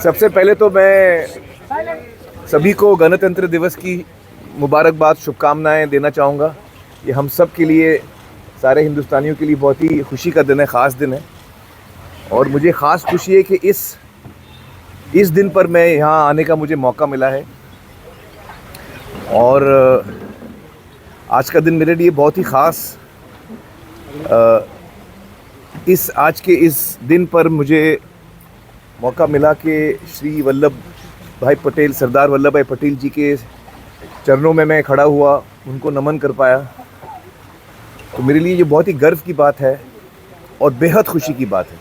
सबसे पहले तो मैं सभी को गणतंत्र दिवस की मुबारकबाद शुभकामनाएं देना चाहूँगा। ये हम सब के लिए, सारे हिंदुस्तानियों के लिए बहुत ही खुशी का दिन है, ख़ास दिन है। और मुझे ख़ास खुशी है कि इस दिन पर मैं यहाँ आने का मुझे मौका मिला है। और आज का दिन मेरे लिए बहुत ही ख़ास, आज के इस दिन पर मुझे मौका मिला कि श्री वल्लभ भाई पटेल, सरदार वल्लभ भाई पटेल जी के चरणों में मैं खड़ा हुआ, उनको नमन कर पाया। तो मेरे लिए ये बहुत ही गर्व की बात है और बेहद खुशी की बात है।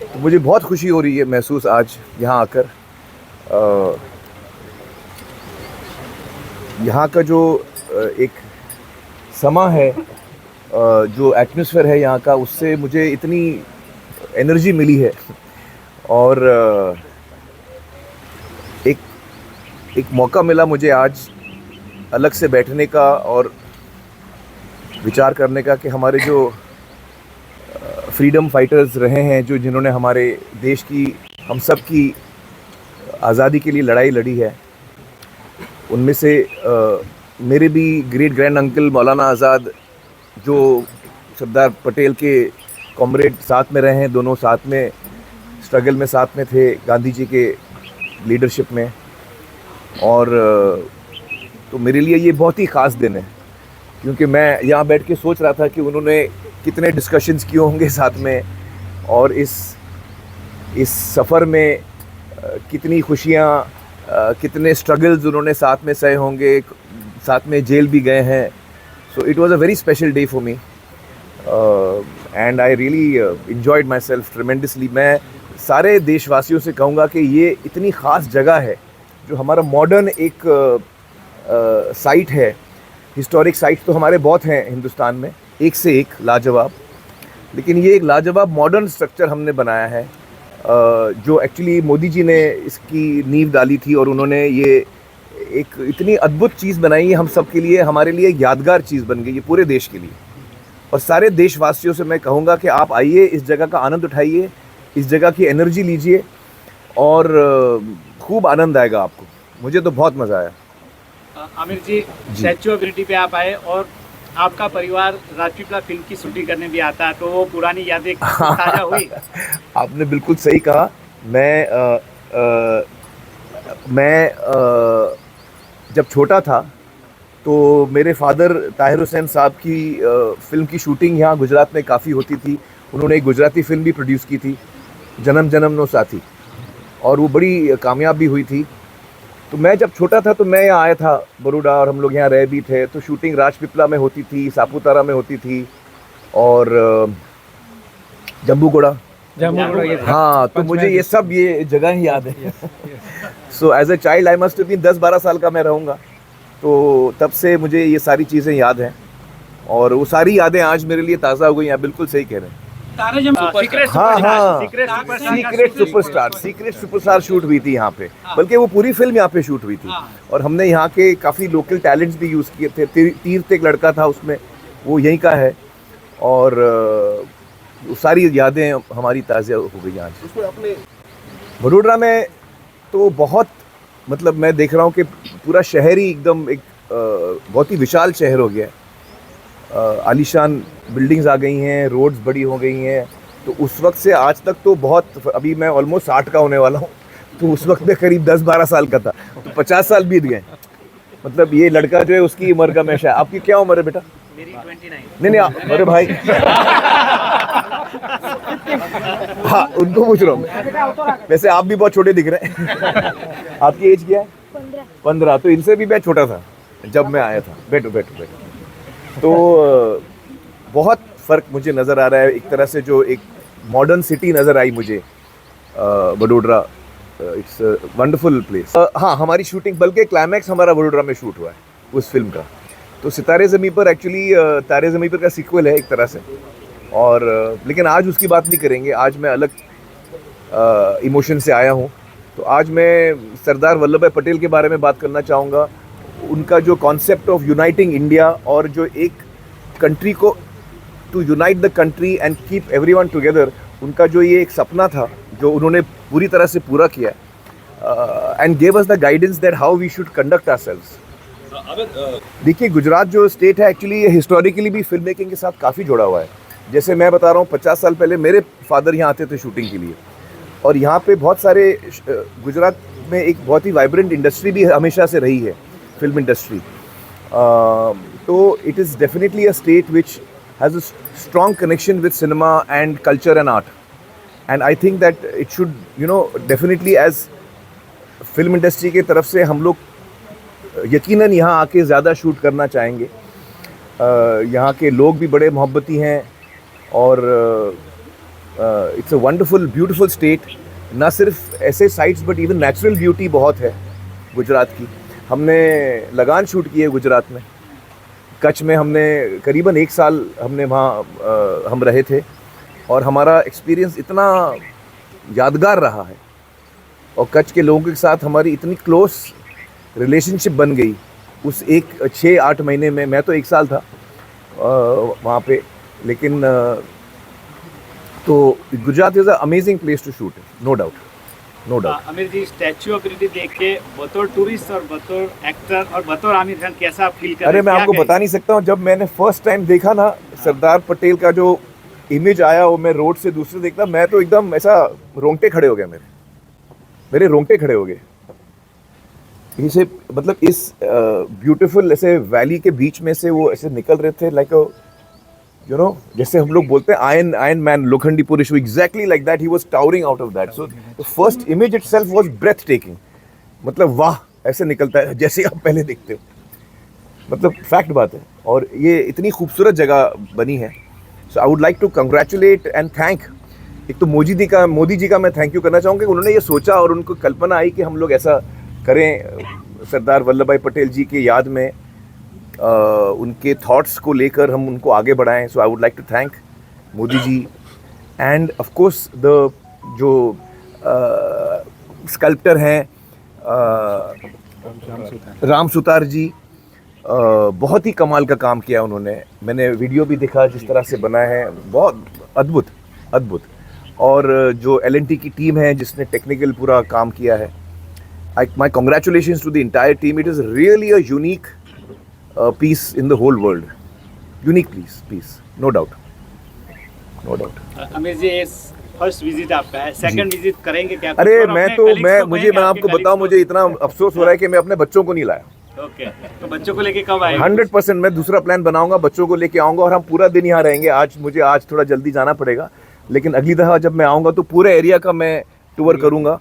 तो मुझे बहुत खुशी हो रही है महसूस आज यहाँ आकर। यहाँ का जो एक समा है, जो एटमॉस्फेयर है यहाँ का, उससे मुझे इतनी एनर्जी मिली है। और एक मौका मिला मुझे आज अलग से बैठने का और विचार करने का कि हमारे जो फ्रीडम फाइटर्स रहे हैं, जो जिन्होंने हमारे देश की, हम सब की आज़ादी के लिए लड़ाई लड़ी है, उनमें से मेरे भी ग्रेट ग्रैंड अंकल मौलाना आज़ाद, जो सरदार पटेल के कॉमरेड साथ में रहे हैं, दोनों साथ में स्ट्रगल में साथ में थे गांधी जी के लीडरशिप में। और तो मेरे लिए ये बहुत ही ख़ास दिन है, क्योंकि मैं यहाँ बैठ के सोच रहा था कि उन्होंने कितने डिस्कशंस किए होंगे साथ में, और इस सफ़र में कितनी खुशियाँ, कितने स्ट्रगल्स उन्होंने साथ में सहे होंगे, साथ में जेल भी गए हैं। So it was a very special day for me and I really enjoyed my self tremendously. मैं सारे देशवासियों से कहूँगा कि ये इतनी ख़ास जगह है, जो हमारा मॉडर्न एक साइट है। हिस्टोरिक साइट्स तो हमारे बहुत हैं हिंदुस्तान में, एक से एक लाजवाब, लेकिन ये एक लाजवाब मॉडर्न स्ट्रक्चर हमने बनाया है, जो एक्चुअली मोदी जी ने इसकी नींव डाली थी। और उन्होंने ये एक इतनी अद्भुत चीज़ बनाई है हम सब के लिए, हमारे लिए एक यादगार चीज़ बन गई है पूरे देश के लिए। और सारे देशवासियों से मैं कहूँगा कि आप आइए, इस जगह का आनंद उठाइए, इस जगह की एनर्जी लीजिए, और खूब आनंद आएगा आपको। मुझे तो बहुत मज़ा आया। Aamir ji, statue of unity पे आप आए और आपका परिवार राजपीपला फिल्म की शूटिंग करने भी आता है, तो वो पुरानी यादें ताज़ा हुई? आपने बिल्कुल सही कहा। मैं जब छोटा था तो मेरे फादर ताहिर हुसैन साहब की फ़िल्म की शूटिंग यहाँ गुजरात में काफ़ी होती थी। उन्होंने एक गुजराती फ़िल्म भी प्रोड्यूस की थी, जन्म जन्म नो साथी, और वो बड़ी कामयाब भी हुई थी। तो मैं जब छोटा था तो मैं यहाँ आया था बड़ौदा, और हम लोग यहाँ रह भी थे। तो शूटिंग राजपीपला में होती थी, सापुतारा में होती थी, और जम्बूगोड़ा। हाँ, तो मुझे ये सब ये जगह ही याद है। So as a child I must been 10-12 साल का मैं रहूँगा, तो तब से मुझे ये सारी चीज़ें याद हैं, और वो सारी यादें आज मेरे लिए ताज़ा हो गई हैं। बिल्कुल सही कह रहे हैं। सीक्रेट सुपरस्टार शूट हुई थी यहाँ पे, बल्कि वो पूरी फिल्म यहाँ पे शूट हुई थी। और हमने यहाँ के काफ़ी लोकल टैलेंट्स भी यूज़ किए थे। तीर्थ एक लड़का था उसमें, वो यहीं का है, और सारी यादें हमारी ताज़ा हो गई आज। वडोदरा में तो बहुत, मतलब मैं देख रहा हूँ कि पूरा शहर ही एकदम एक बहुत ही विशाल शहर हो गया है। आलीशान बिल्डिंग्स आ गई हैं, रोड्स बड़ी हो गई हैं। तो उस वक्त से आज तक तो बहुत, अभी मैं ऑलमोस्ट 60 का होने वाला हूँ, तो उस वक्त में करीब 10-12 साल का था, तो 50 साल बीत गए। मतलब ये लड़का जो है उसकी उम्र का मैं शायद। आपकी क्या उम्र है बेटा? मेरी 29। नहीं, अरे भाई हाँ, उनको पूछ रहा हूँ। वैसे आप भी बहुत छोटे दिख रहे हैं। आपकी एज क्या है? 15। तो इनसे भी मैं छोटा था जब मैं आया था। बैठो बैठो बैठो। तो बहुत फ़र्क मुझे नज़र आ रहा है। एक तरह से जो एक मॉडर्न सिटी नज़र आई मुझे वडोदरा। It's wonderful place. हाँ, हमारी शूटिंग, बल्कि क्लाइमैक्स हमारा वडोदरा में शूट हुआ है उस फिल्म का। तो सितारे ज़मीं पर, एक्चुअली तारे ज़मीं पर का सीक्वल है एक तरह से। और लेकिन आज उसकी बात नहीं करेंगे। आज मैं अलग इमोशन से आया हूँ। तो आज मैं सरदार वल्लभ भाई पटेल के बारे में बात करना चाहूँगा। उनका जो कॉन्सेप्ट ऑफ यूनाइटिंग इंडिया, और जो एक कंट्री को to unite the country and keep everyone together, उनका जो ये एक सपना था, जो उन्होंने पूरी तरह से पूरा किया। and gave us the guidance that how we should conduct ourselves. देखिए गुजरात जो स्टेट है एक्चुअली हिस्टोरिकली भी फिल्म मेकिंग के साथ काफ़ी जुड़ा हुआ है. जैसे मैं बता रहा हूँ 50 साल पहले मेरे फादर यहाँ आते थे शूटिंग के लिए, और यहाँ पे बहुत सारे गुजरात में एक बहुत ही वाइब्रेंट इंडस्ट्री भी हमेशा से रही है, फिल्म इंडस्ट्री. तो it is definitely a state which has a strong connection with cinema and culture and art, and I think that it should definitely as film industry की तरफ से हम लोग यकीनन यहाँ आके ज़्यादा शूट करना चाहेंगे. यहाँ के लोग भी बड़े मोहब्बती हैं, और it's a wonderful beautiful state. ना सिर्फ ऐसे sites but even natural beauty बहुत है गुजरात की. हमने लगान शूट की है गुजरात में, कच्छ में हमने करीबन 1 साल हमने वहाँ हम रहे थे, और हमारा एक्सपीरियंस इतना यादगार रहा है, और कच्छ के लोगों के साथ हमारी इतनी क्लोज रिलेशनशिप बन गई उस 6-8 महीने में. मैं तो 1 साल था वहाँ पे, लेकिन तो Gujarat is a amazing place to shoot, no doubt, no doubt. Aamir ji, statue of unity देख के बतौर टूरिस्ट और बतौर एक्टर और बतौर आमिर खान कैसा आप फील कर रहे हैं? अरे मैं आपको बता नहीं सकता हूँ. जब मैंने फर्स्ट टाइम देखा ना सरदार पटेल का जो इमेज आया, वो मैं रोड से दूसरे देखता, मैं तो एकदम ऐसा रोंगटे खड़े हो गए, मेरे रोंगटे खड़े हो गए. इसे मतलब इस ब्यूटीफुल ऐसे वैली के बीच में से वो ऐसे निकल रहे थे, लाइक जैसे हम लोग बोलते हैं आयरन मैन, लोखंडी पुरुष, exactly like that he was towering out of that. So the first image itself was breathtaking. मतलब वाह, ऐसे निकलता है जैसे आप पहले देखते हो, मतलब फैक्ट बात है. और ये इतनी खूबसूरत जगह बनी है. So I would like to congratulate and thank, एक तो मोदी जी का मैं थैंक यू करना चाहूँगा कि उन्होंने ये सोचा और उनको कल्पना आई कि हम लोग ऐसा करें सरदार वल्लभ भाई पटेल जी की याद में, उनके थॉट्स को लेकर हम उनको आगे बढ़ाएं. So I would like to thank Modi ji, and of course the जो स्कल्प्टर हैं राम सुतार जी, बहुत ही कमाल का काम किया उन्होंने. मैंने वीडियो भी देखा जिस तरह से बना है, बहुत अद्भुत. और जो L&T की टीम है जिसने टेक्निकल पूरा काम किया है, my congratulations to the entire team. It is really a unique piece in the whole world. Unique piece, no doubt. अमीर जी, फर्स्ट विजिट आपका है, सेकंड विजिट करेंगे क्या? अरे मैं आपको बताऊं, मुझे इतना अफसोस हो रहा है कि मैं अपने बच्चों को नहीं लाया. ओके, तो बच्चों को लेके कब आएंगे? 100% मैं दूसरा प्लान बनाऊंगा, बच्चों को लेके आऊंगा, और हम पूरा दिन यहाँ रहेंगे. मुझे आज थोड़ा जल्दी जाना पड़ेगा, लेकिन अगली दफ़ा जब मैं आऊँगा तो पूरे एरिया का मैं टूर करूँगा,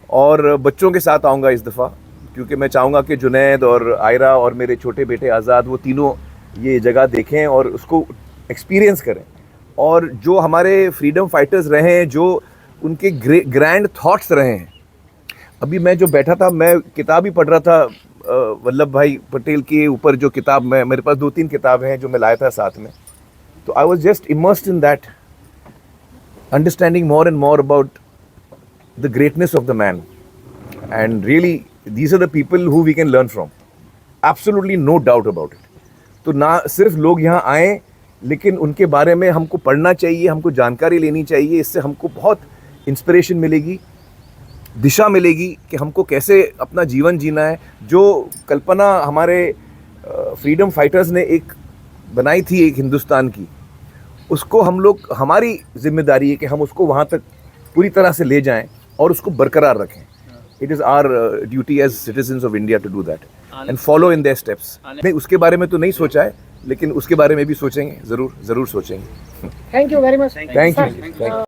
और बच्चों के साथ आऊँगा इस दफ़ा, क्योंकि मैं चाहूँगा कि जुनैद और आयरा और मेरे छोटे बेटे आज़ाद, वो तीनों ये जगह देखें और उसको एक्सपीरियंस करें. और जो हमारे फ्रीडम फाइटर्स रहे हैं, जो उनके ग्रैंड थॉट्स रहे हैं. अभी मैं जो बैठा था, मैं किताब ही पढ़ रहा था वल्लभ भाई पटेल के ऊपर, जो किताब मेरे पास 2-3 किताबें हैं जो मैं लाया था साथ में. तो I was just immersed in that, understanding more and more about the greatness of the man, and really these are the people who we can learn from, absolutely no doubt about it. तो ना सिर्फ लोग यहाँ आए, लेकिन उनके बारे में हमको पढ़ना चाहिए, हमको जानकारी लेनी चाहिए. इससे हमको बहुत इंस्पिरेशन मिलेगी, दिशा मिलेगी कि हमको कैसे अपना जीवन जीना है. जो कल्पना हमारे फ्रीडम फाइटर्स ने एक बनाई थी एक हिंदुस्तान की, उसको हम लोग, हमारी जिम्मेदारी है कि हम उसको वहाँ तक पूरी तरह से ले जाएं और उसको बरकरार रखें. It is our duty as citizens of India to do that and follow in their steps. नहीं, उसके बारे में तो नहीं सोचा है, लेकिन उसके बारे में भी सोचेंगे, ज़रूर सोचेंगे. Thank you very much. Thank you.